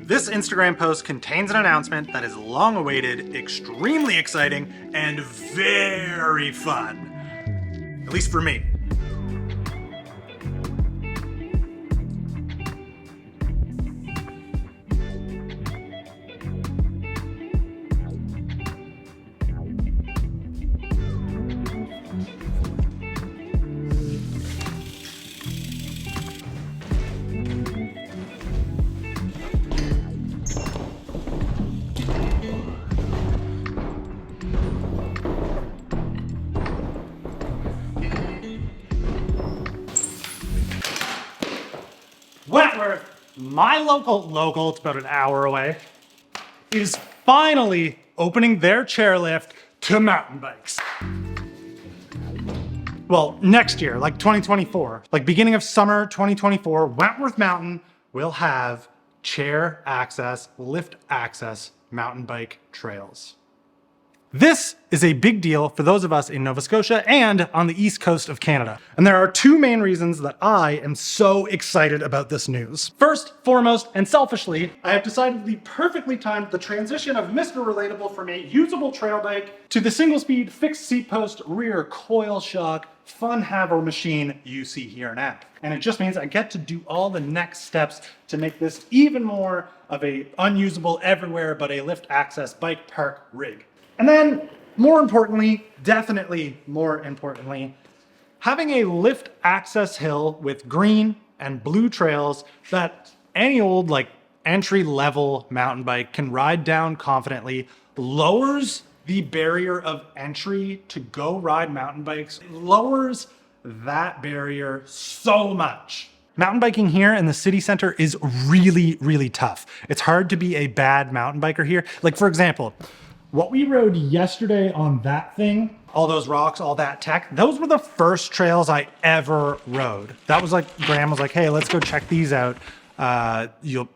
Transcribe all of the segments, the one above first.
This Instagram post contains an announcement that is long awaited, extremely exciting, and very fun. At least for me. Wentworth, my local, it's about an hour away, is finally opening their chairlift to mountain bikes. Well, next year, like 2024, like beginning of summer 2024, Wentworth Mountain will have chair access, lift access mountain bike trails. This is a big deal for those of us in Nova Scotia and on the east coast of Canada. And there are two main reasons that I am so excited about this news. First, foremost, and selfishly, I have decidedly perfectly timed the transition of Mr. Relatable from a usable trail bike to the single-speed fixed seat post rear coil shock fun haver machine you see here now. And it just means I get to do all the next steps to make this even more of a unusable everywhere but a lift access bike park rig. And then, more importantly, definitely more importantly, having a lift access hill with green and blue trails that any old like entry level mountain bike can ride down confidently lowers the barrier of entry to go ride mountain bikes, lowers that barrier so much. Mountain biking here in the city center is really, really tough. It's hard to be a bad mountain biker here. Like for example, what we rode yesterday on that thing, all those rocks, all that tech, those were the first trails I ever rode. That was like, Graham was like, hey, let's go check these out. You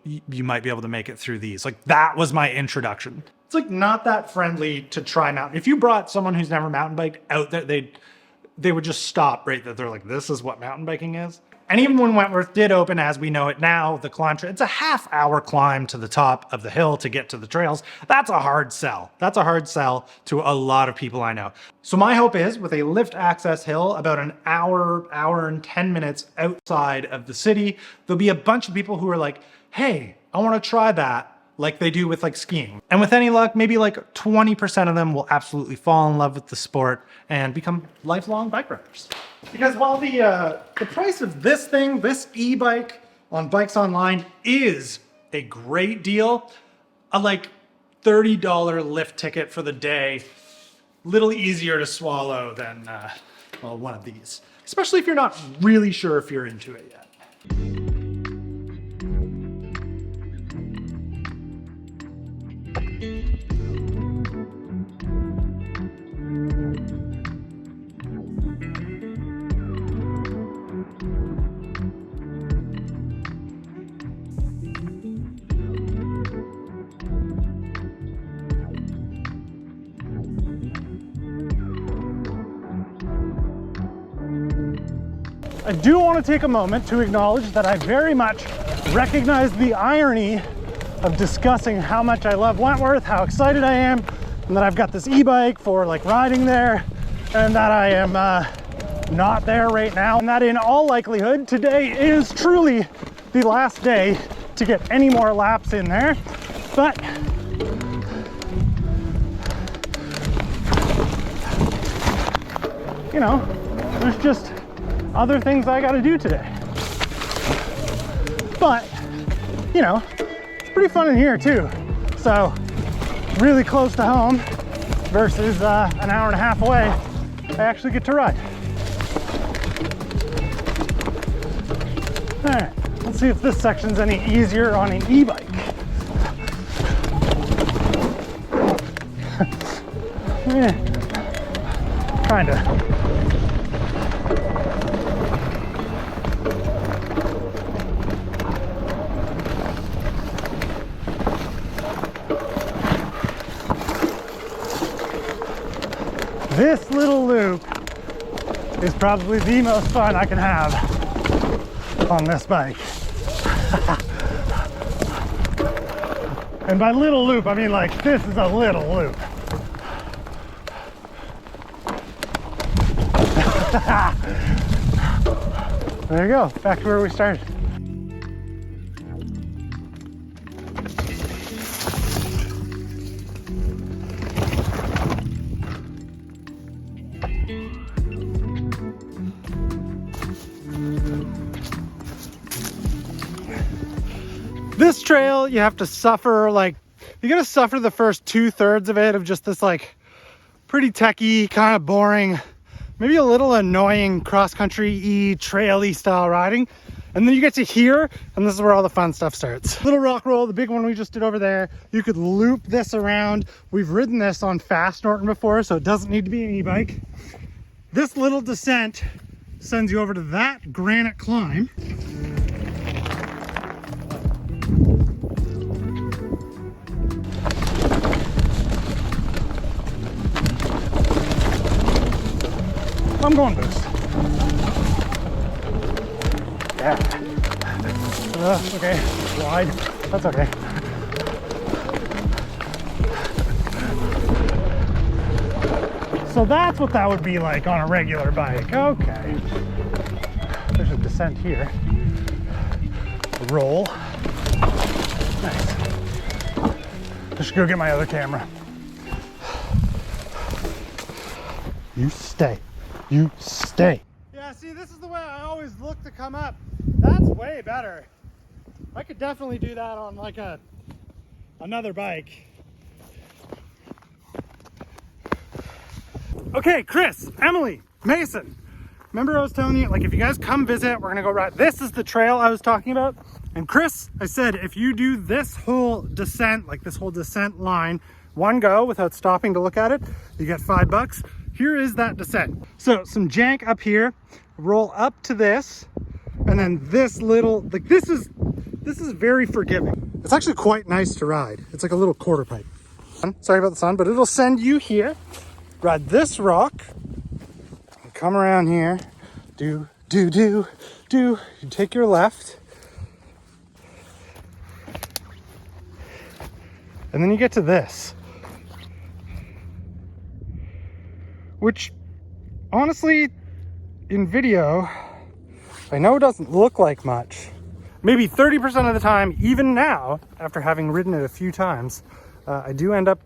might be able to make it through these. Like that was my introduction. It's like not that friendly to try mountain. If you brought someone who's never mountain biked out there, they would just stop right there. They're like, this is what mountain biking is. And even when Wentworth did open as we know it now, the climb, it's a half-hour climb to the top of the hill to get to the trails. That's a hard sell. That's a hard sell to a lot of people I know. So my hope is with a lift access hill about an hour and 10 minutes outside of the city, there'll be a bunch of people who are like, hey, I want to try that. Like they do with like skiing. And with any luck, maybe like 20% of them will absolutely fall in love with the sport and become lifelong bike riders. Because while the price of this thing, this e-bike on Bikes Online is a great deal, a like $30 lift ticket for the day, little easier to swallow than well, one of these. Especially if you're not really sure if you're into it yet. I do want to take a moment to acknowledge that I very much recognize the irony of discussing how much I love Wentworth, how excited I am, and that I've got this e-bike for like riding there, and that I am not there right now, and that in all likelihood today is truly the last day to get any more laps in there. But you know, there's just other things I gotta do today. But, you know, it's pretty fun in here too. So, really close to home versus an hour and a half away, I actually get to ride. All right, let's see if this section's any easier on an e-bike. Yeah, kinda. This little loop is probably the most fun I can have on this bike. And by little loop, I mean like this is a little loop. There you go, back to where we started. This trail, you have to suffer, like, you gotta suffer the first 2/3 of it, of just this like pretty techy, kind of boring, maybe a little annoying cross-country-y, trail-y style riding. And then you get to here, and this is where all the fun stuff starts. Little rock roll, the big one we just did over there. You could loop this around. We've ridden this on Fast Norton before, so it doesn't need to be an e-bike. This little descent sends you over to that granite climb. I'm going boost. Yeah. Okay, wide. That's okay. So that's what that would be like on a regular bike. Okay. There's a descent here. Roll. Nice. I should go get my other camera. You stay. You stay. Yeah, see, this is the way I always look to come up. That's way better. I could definitely do that on like another bike. Okay, Chris, Emily, Mason. Remember I was telling you, like, if you guys come visit, we're gonna go ride. This is the trail I was talking about. And Chris, I said, if you do this whole descent, like this whole descent line, one go without stopping to look at it, you get $5. Here is that descent. So some jank up here, roll up to this, and then this little, like this is very forgiving. It's actually quite nice to ride. It's like a little quarter pipe. Sorry about the sun, but it'll send you here, ride this rock, and come around here, you take your left, and then you get to this. Which, honestly, in video, I know it doesn't look like much. Maybe 30% of the time, even now, after having ridden it a few times, I do end up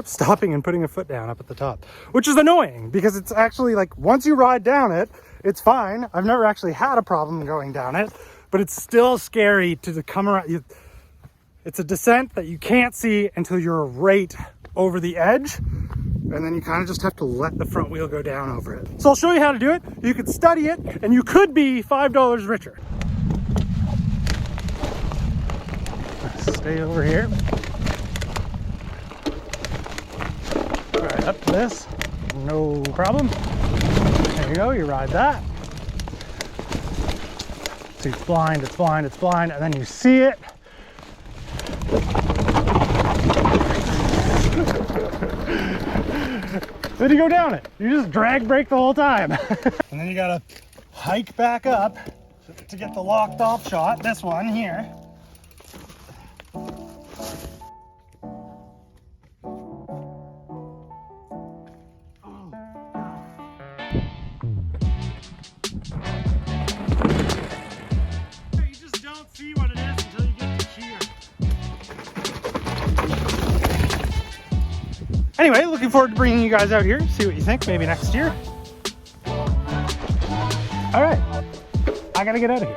stopping and putting a foot down up at the top, which is annoying because it's actually like, once you ride down it, it's fine. I've never actually had a problem going down it, but it's still scary to come around. It's a descent that you can't see until you're right over the edge. And then you kind of just have to let the front wheel go down over it. So I'll show you how to do it. You could study it, and you could be $5 richer. Stay over here. All right, up to this, no problem. There you go, you ride that. So it's blind, it's blind, it's blind, and then you see it. Then you go down it. You just drag brake the whole time. And then you gotta hike back up to get the locked off shot. This one here. You just don't see what it is until you get to here. Anyway, looking forward to bringing you guys out here, see what you think, maybe next year. All right, I gotta get out of here.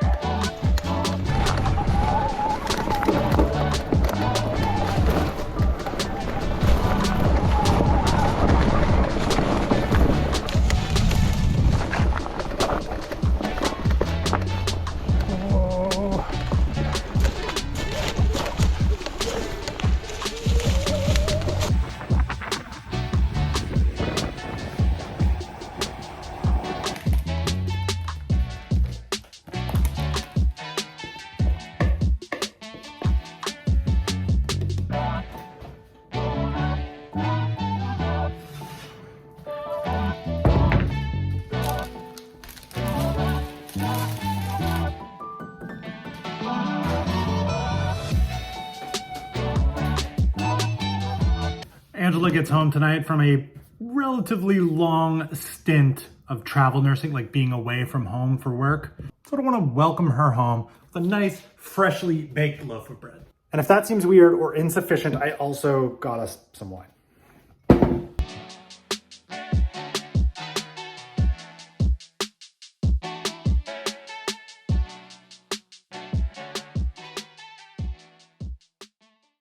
Angela gets home tonight from a relatively long stint of travel nursing, like being away from home for work. So I want to welcome her home with a nice, freshly baked loaf of bread. And if that seems weird or insufficient, I also got us some wine.